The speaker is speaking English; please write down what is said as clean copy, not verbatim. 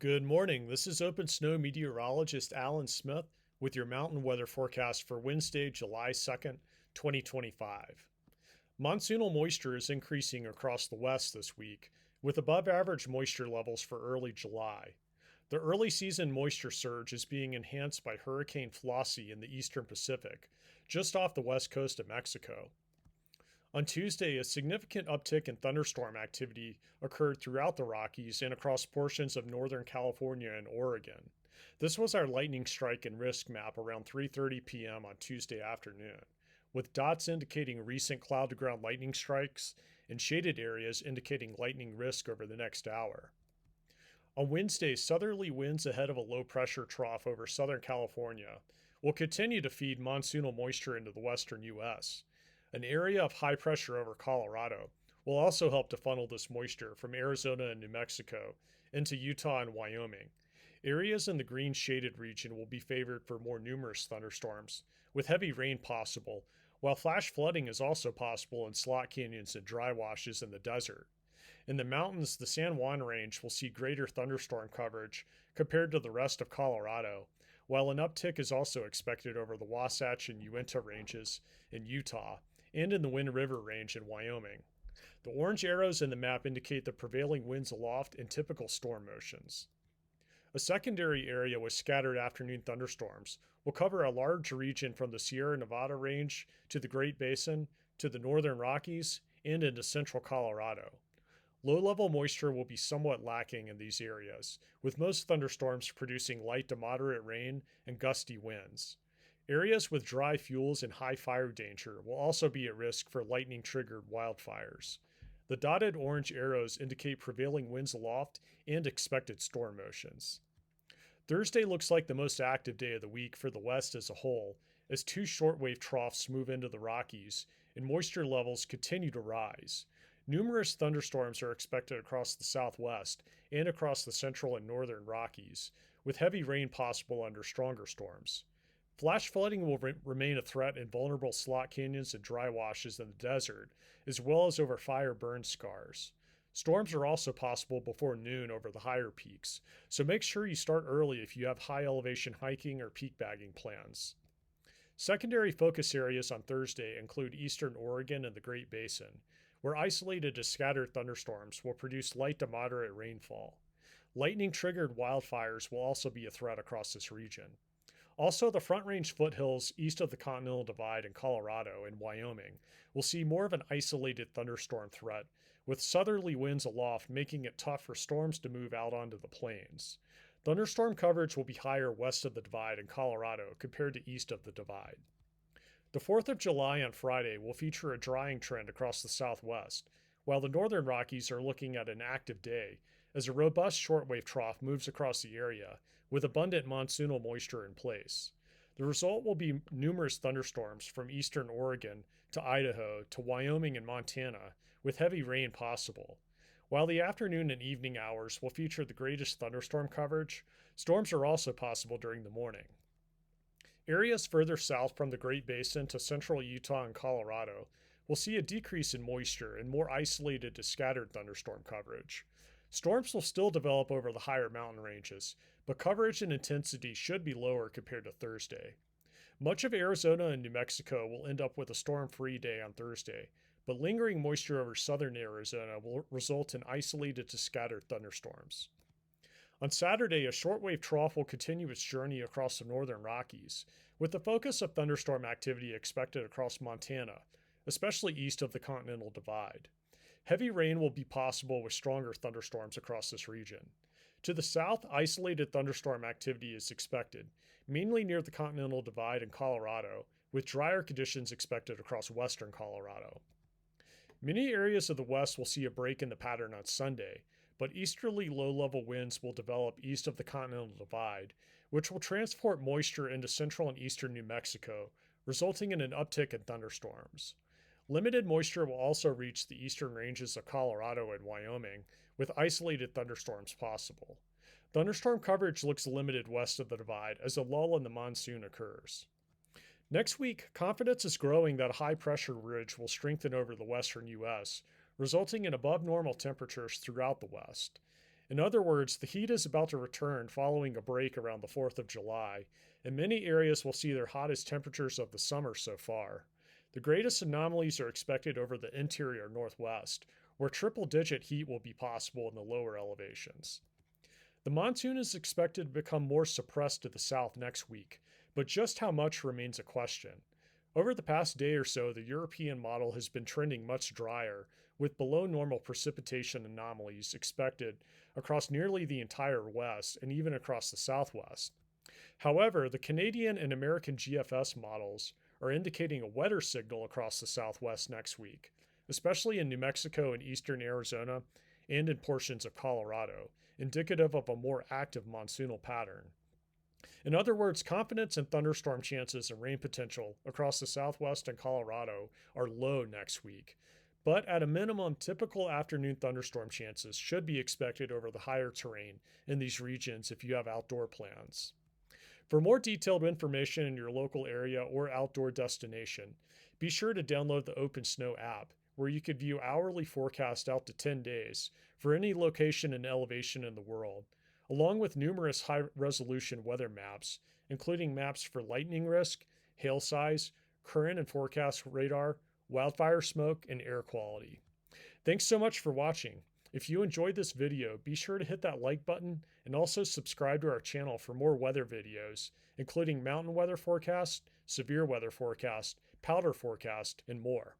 Good morning. This is OpenSnow Meteorologist Alan Smith with your mountain weather forecast for Wednesday, July 2nd, 2025. Monsoonal moisture is increasing across the west this week, with above average moisture levels for early July. The early season moisture surge is being enhanced by Hurricane Flossie in the eastern Pacific, just off the west coast of Mexico. On Tuesday, a significant uptick in thunderstorm activity occurred throughout the Rockies and across portions of Northern California and Oregon. This was our lightning strike and risk map around 3:30 p.m. on Tuesday afternoon, with dots indicating recent cloud-to-ground lightning strikes and shaded areas indicating lightning risk over the next hour. On Wednesday, southerly winds ahead of a low-pressure trough over Southern California will continue to feed monsoonal moisture into the western U.S. An area of high pressure over Colorado will also help to funnel this moisture from Arizona and New Mexico into Utah and Wyoming. Areas in the green shaded region will be favored for more numerous thunderstorms, with heavy rain possible, while flash flooding is also possible in slot canyons and dry washes in the desert. In the mountains, the San Juan Range will see greater thunderstorm coverage compared to the rest of Colorado, while an uptick is also expected over the Wasatch and Uinta ranges in Utah and in the Wind River Range in Wyoming. The orange arrows in the map indicate the prevailing winds aloft and typical storm motions. A secondary area with scattered afternoon thunderstorms will cover a large region from the Sierra Nevada Range to the Great Basin to the northern Rockies and into central Colorado. Low-level moisture will be somewhat lacking in these areas, with most thunderstorms producing light to moderate rain and gusty winds. Areas with dry fuels and high fire danger will also be at risk for lightning-triggered wildfires. The dotted orange arrows indicate prevailing winds aloft and expected storm motions. Thursday looks like the most active day of the week for the West as a whole, as two shortwave troughs move into the Rockies and moisture levels continue to rise. Numerous thunderstorms are expected across the southwest and across the central and northern Rockies, with heavy rain possible under stronger storms. Flash flooding will remain a threat in vulnerable slot canyons and dry washes in the desert, as well as over fire burn scars. Storms are also possible before noon over the higher peaks, so make sure you start early if you have high elevation hiking or peak bagging plans. Secondary focus areas on Thursday include eastern Oregon and the Great Basin, where isolated to scattered thunderstorms will produce light to moderate rainfall. Lightning-triggered wildfires will also be a threat across this region. Also, the Front Range foothills east of the Continental Divide in Colorado and Wyoming will see more of an isolated thunderstorm threat, with southerly winds aloft making it tough for storms to move out onto the plains. Thunderstorm coverage will be higher west of the Divide in Colorado compared to east of the Divide. The 4th of July on Friday will feature a drying trend across the southwest, while the northern Rockies are looking at an active day as a robust shortwave trough moves across the area with abundant monsoonal moisture in place. The result will be numerous thunderstorms from eastern Oregon to Idaho to Wyoming and Montana, with heavy rain possible. While the afternoon and evening hours will feature the greatest thunderstorm coverage, storms are also possible during the morning. Areas further south from the Great Basin to central Utah and Colorado will see a decrease in moisture and more isolated to scattered thunderstorm coverage. Storms will still develop over the higher mountain ranges, but coverage and intensity should be lower compared to Thursday. Much of Arizona and New Mexico will end up with a storm-free day on Thursday, but lingering moisture over southern Arizona will result in isolated to scattered thunderstorms. On Saturday, a shortwave trough will continue its journey across the northern Rockies, with the focus of thunderstorm activity expected across Montana, especially east of the Continental Divide. Heavy rain will be possible with stronger thunderstorms across this region. To the south, isolated thunderstorm activity is expected, mainly near the Continental Divide in Colorado, with drier conditions expected across western Colorado. Many areas of the west will see a break in the pattern on Sunday, but easterly low-level winds will develop east of the Continental Divide, which will transport moisture into central and eastern New Mexico, resulting in an uptick in thunderstorms. Limited moisture will also reach the eastern ranges of Colorado and Wyoming, with isolated thunderstorms possible. Thunderstorm coverage looks limited west of the Divide as a lull in the monsoon occurs. Next week, confidence is growing that a high-pressure ridge will strengthen over the western U.S., resulting in above-normal temperatures throughout the West. In other words, the heat is about to return following a break around the 4th of July, and many areas will see their hottest temperatures of the summer so far. The greatest anomalies are expected over the interior northwest, where triple-digit heat will be possible in the lower elevations. The monsoon is expected to become more suppressed to the south next week, but just how much remains a question. Over the past day or so, the European model has been trending much drier, with below normal precipitation anomalies expected across nearly the entire west and even across the southwest. However, the Canadian and American GFS models are indicating a wetter signal across the southwest next week, especially in New Mexico and eastern Arizona and in portions of Colorado, indicative of a more active monsoonal pattern. In other words, confidence in thunderstorm chances and rain potential across the southwest and Colorado are low next week, but at a minimum, typical afternoon thunderstorm chances should be expected over the higher terrain in these regions if you have outdoor plans. For more detailed information in your local area or outdoor destination, be sure to download the OpenSnow app, where you could view hourly forecasts out to 10 days for any location and elevation in the world, along with numerous high-resolution weather maps, including maps for lightning risk, hail size, current and forecast radar, wildfire smoke, and air quality. Thanks so much for watching. If you enjoyed this video, be sure to hit that like button and also subscribe to our channel for more weather videos, including mountain weather forecast, severe weather forecast, powder forecast, and more.